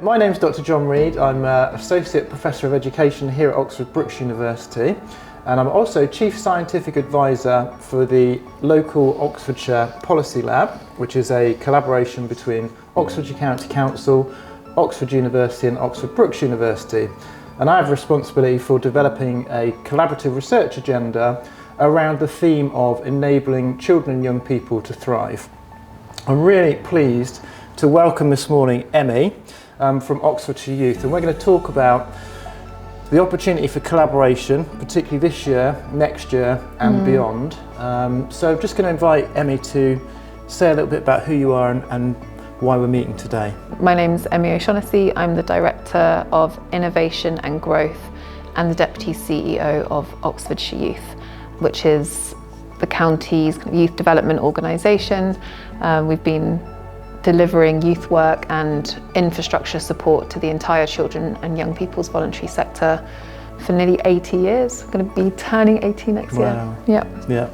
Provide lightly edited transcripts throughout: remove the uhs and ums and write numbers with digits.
My name's Dr. John Reid. I'm Associate Professor of Education here at Oxford Brookes University, and I'm also Chief Scientific Advisor for the local Oxfordshire Policy Lab, which is a collaboration between Oxfordshire County Council, Oxford University and Oxford Brookes University. And I have responsibility for developing a collaborative research agenda around the theme of enabling children and young people to thrive. I'm really pleased to welcome this morning Emmy from Oxfordshire Youth, and we're going to talk about the opportunity for collaboration, particularly this year, next year and beyond. So I'm just going to invite Emmy to say a little bit about who you are and why we're meeting today. My name's Emmy O'Shaughnessy. I'm the Director of Innovation and Growth and the Deputy CEO of Oxfordshire Youth, which is the county's youth development organisation. We've been delivering youth work and infrastructure support to the entire children and young people's voluntary sector for nearly 80 years. I'm going to be turning 80 next year. Yeah.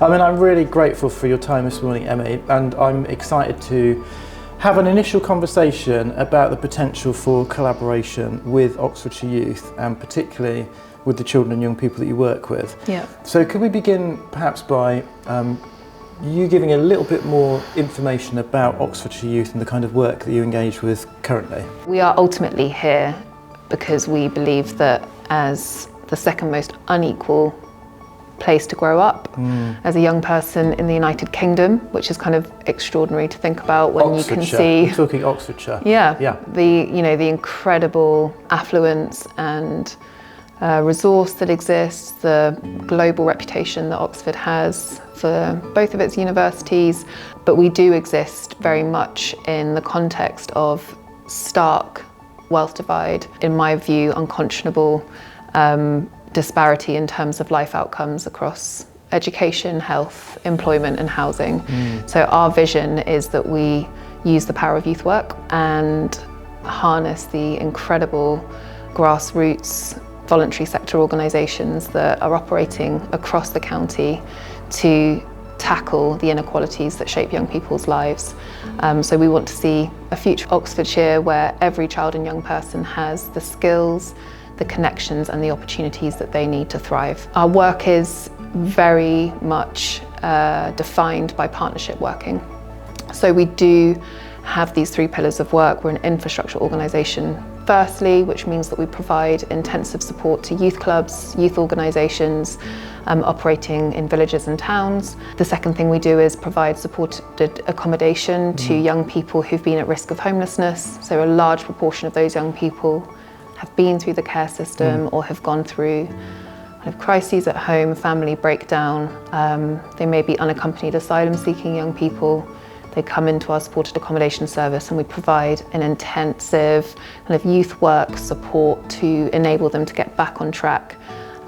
I mean, I'm really grateful for your time this morning, Emmy, and I'm excited to have an initial conversation about the potential for collaboration with Oxfordshire Youth, and particularly with the children and young people that you work with. Yeah. So could we begin perhaps by you giving a little bit more information about Oxfordshire Youth and the kind of work that you engage with currently? We are ultimately here because we believe that as the second most unequal place to grow up as a young person in the United Kingdom, which is kind of extraordinary to think about when you can see. You're talking Oxfordshire. Yeah. The incredible affluence and resource that exists, the global reputation that Oxford has for both of its universities, but we do exist very much in the context of stark wealth divide, in my view, unconscionable disparity in terms of life outcomes across education, health, employment and housing. So our vision is that we use the power of youth work and harness the incredible grassroots voluntary sector organisations that are operating across the county to tackle the inequalities that shape young people's lives. So we want to see a future Oxfordshire where every child and young person has the skills, the connections and the opportunities that they need to thrive. Our work is very much defined by partnership working. So we do have these three pillars of work. We're an infrastructure organisation firstly, which means that we provide intensive support to youth clubs, youth organisations operating in villages and towns. The second thing we do is provide supported accommodation to young people who've been at risk of homelessness. So a large proportion of those young people have been through the care system or have gone through kind of crises at home, family breakdown. They may be unaccompanied asylum-seeking young people. They come into our supported accommodation service and we provide an intensive kind of youth work support to enable them to get back on track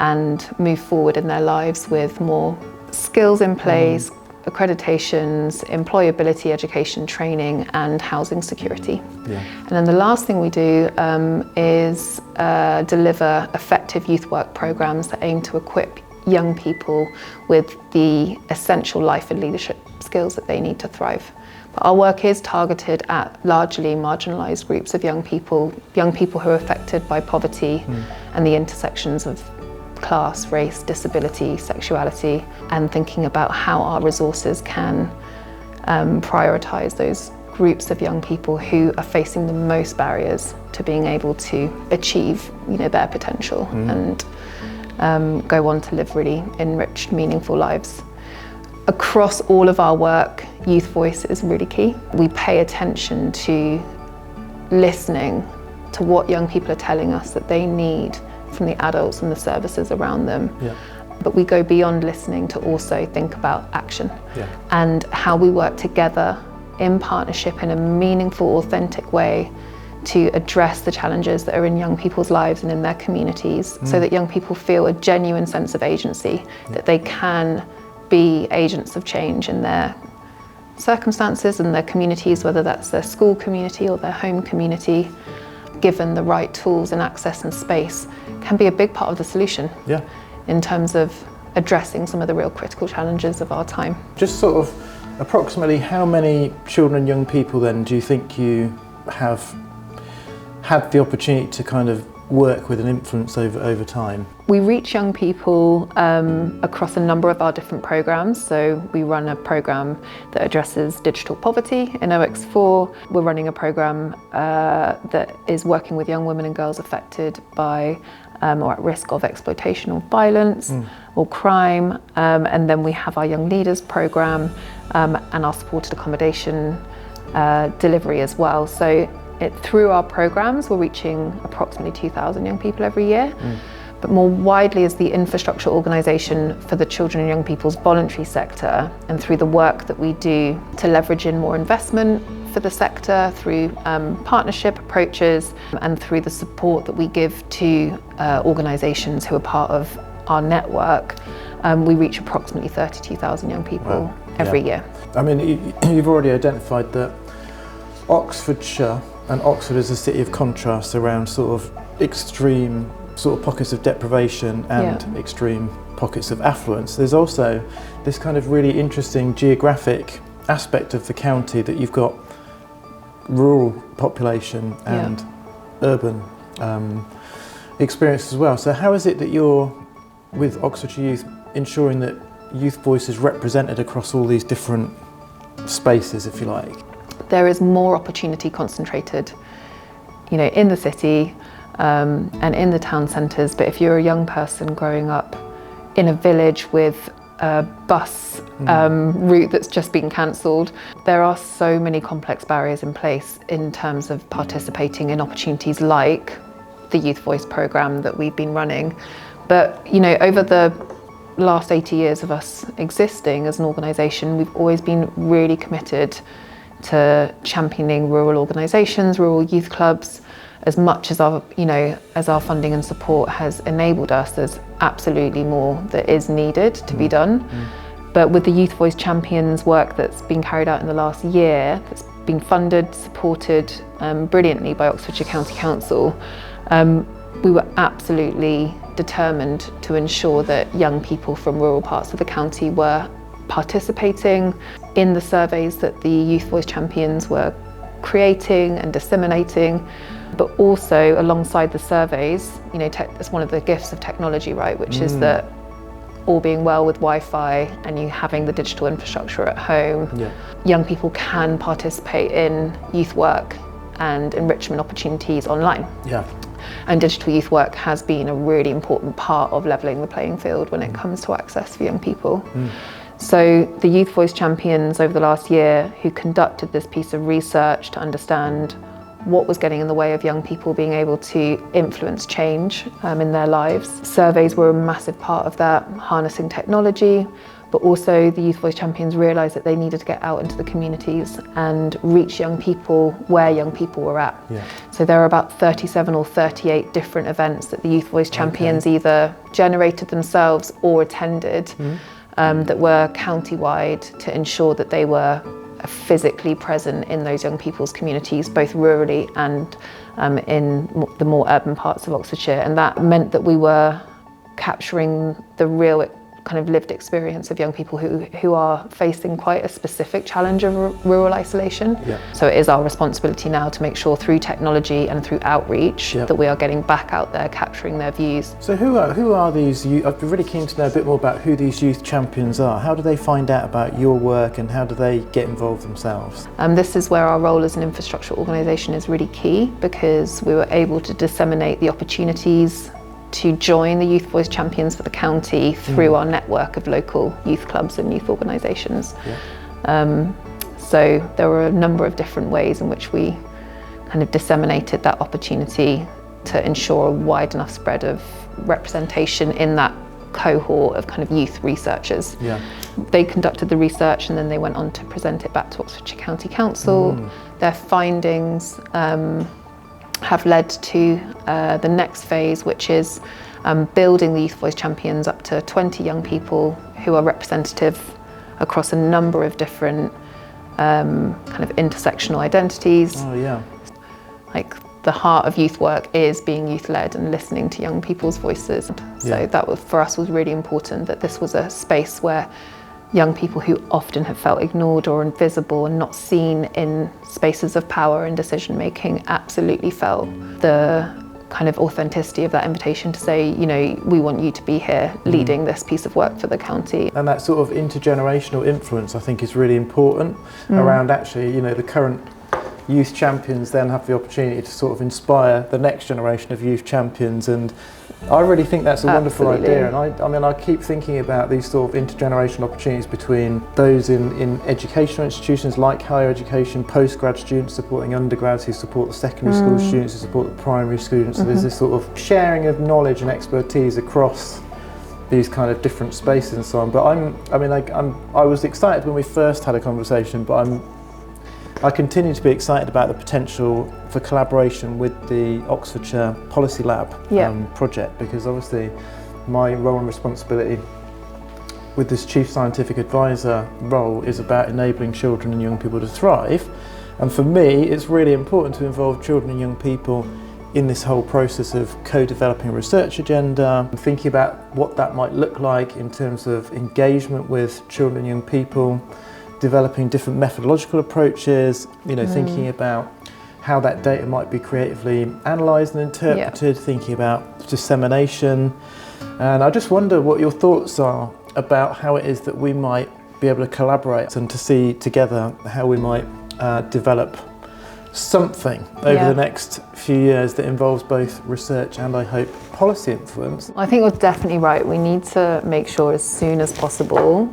and move forward in their lives with more skills in place, accreditations, employability, education, training and housing security. And then the last thing we do is deliver effective youth work programs that aim to equip young people with the essential life and leadership skills that they need to thrive. But our work is targeted at largely marginalised groups of young people who are affected by poverty and the intersections of class, race, disability, sexuality, and thinking about how our resources can prioritise those groups of young people who are facing the most barriers to being able to achieve their potential and go on to live really enriched, meaningful lives. Across all of our work, youth voice is really key. We pay attention to listening to what young people are telling us that they need from the adults and the services around them. But we go beyond listening to also think about action and how we work together in partnership in a meaningful, authentic way to address the challenges that are in young people's lives and in their communities so that young people feel a genuine sense of agency, that they can be agents of change in their circumstances and their communities, whether that's their school community or their home community. Given the right tools and access and space, can be a big part of the solution in terms of addressing some of the real critical challenges of our time. Just sort of approximately how many children and young people then do you think you have had the opportunity to kind of work with and influence over time? We reach young people across a number of our different programs. So we run a program that addresses digital poverty in OX4. We're running a program that is working with young women and girls affected by or at risk of exploitation or violence or crime. And then we have our Young Leaders program and our supported accommodation delivery as well. So through our programs, we're reaching approximately 2,000 young people every year. But more widely as the infrastructure organisation for the children and young people's voluntary sector, and through the work that we do to leverage in more investment for the sector through partnership approaches and through the support that we give to organisations who are part of our network, we reach approximately 32,000 young people every year. I mean, you've already identified that Oxfordshire and Oxford is a city of contrast around sort of extreme sort of pockets of deprivation and extreme pockets of affluence. There's also this kind of really interesting geographic aspect of the county that you've got rural population and urban experience as well. So how is it that you're, with Oxfordshire Youth, ensuring that youth voice is represented across all these different spaces, if you like? There is more opportunity concentrated, in the city and in the town centres. But if you're a young person growing up in a village with a bus route that's just been cancelled, there are so many complex barriers in place in terms of participating in opportunities like the Youth Voice programme that we've been running. But over the last 80 years of us existing as an organisation, we've always been really committed to championing rural organisations, rural youth clubs. As much as our funding and support has enabled us, there's absolutely more that is needed to be done. But with the Youth Voice Champions work that's been carried out in the last year, that's been funded, supported brilliantly by Oxfordshire County Council, we were absolutely determined to ensure that young people from rural parts of the county were participating in the surveys that the Youth Voice Champions were creating and disseminating. But also alongside the surveys, it's one of the gifts of technology, right? Which is that all being well with Wi-Fi and you having the digital infrastructure at home, young people can participate in youth work and enrichment opportunities online. And digital youth work has been a really important part of levelling the playing field when it comes to access for young people. So the Youth Voice Champions over the last year, who conducted this piece of research to understand what was getting in the way of young people being able to influence change in their lives. Surveys were a massive part of that, harnessing technology, but also the Youth Voice Champions realised that they needed to get out into the communities and reach young people where young people were at. So there are about 37 or 38 different events that the Youth Voice Champions either generated themselves or attended that were county-wide to ensure that they were physically present in those young people's communities, both rurally and in the more urban parts of Oxfordshire. And that meant that we were capturing the real kind of lived experience of young people who are facing quite a specific challenge of rural isolation. So it is our responsibility now to make sure through technology and through outreach that we are getting back out there, capturing their views. So who are these youth? I'd be really keen to know a bit more about who these youth champions are. How do they find out about your work and how do they get involved themselves? This is where our role as an infrastructure organisation is really key, because we were able to disseminate the opportunities to join the Youth Voice Champions for the county through our network of local youth clubs and youth organisations. So there were a number of different ways in which we kind of disseminated that opportunity to ensure a wide enough spread of representation in that cohort of kind of youth researchers. They conducted the research and then they went on to present it back to Oxfordshire County Council. Their findings have led to the next phase, which is building the Youth Voice Champions up to 20 young people who are representative across a number of different kind of intersectional identities. Like the heart of youth work is being youth-led and listening to young people's voices. So that was, for us, was really important, that this was a space where young people who often have felt ignored or invisible and not seen in spaces of power and decision making absolutely felt the kind of authenticity of that invitation to say, you know, we want you to be here leading this piece of work for the county. And that sort of intergenerational influence, I think, is really important around actually, you know, the current youth champions then have the opportunity to sort of inspire the next generation of youth champions, and I really think that's a wonderful idea. And I mean, I keep thinking about these sort of intergenerational opportunities between those in educational institutions like higher education, postgrad students supporting undergrads who support the secondary school students who support the primary students. So there's this sort of sharing of knowledge and expertise across these kind of different spaces and so on. But I was excited when we first had a conversation, but I continue to be excited about the potential for collaboration with the Oxfordshire Policy Lab project, because obviously my role and responsibility with this Chief Scientific Advisor role is about enabling children and young people to thrive. And for me, it's really important to involve children and young people in this whole process of co-developing a research agenda, and thinking about what that might look like in terms of engagement with children and young people, developing different methodological approaches, you know, thinking about how that data might be creatively analysed and interpreted, thinking about dissemination. And I just wonder what your thoughts are about how it is that we might be able to collaborate and to see together how we might develop something over the next few years that involves both research and, I hope, policy influence. I think you're definitely right. We need to make sure as soon as possible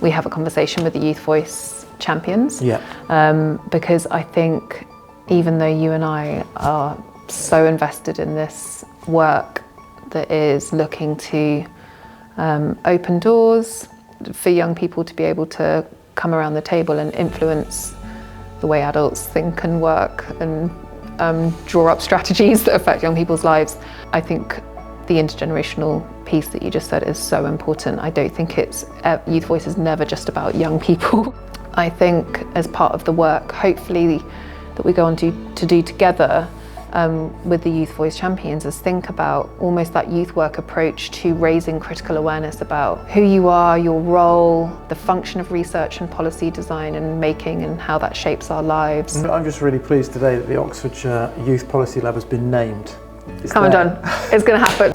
we have a conversation with the Youth Voice champions, because I think even though you and I are so invested in this work that is looking to open doors for young people to be able to come around the table and influence the way adults think and work and draw up strategies that affect young people's lives, I think the intergenerational piece that you just said is so important. I don't think Youth Voice is never just about young people. I think as part of the work, hopefully, that we go on to do together with the Youth Voice champions is think about almost that youth work approach to raising critical awareness about who you are, your role, the function of research and policy design and making, and how that shapes our lives. I'm just really pleased today that the Oxfordshire Youth Policy Lab has been named. Come on, John, it's going to happen.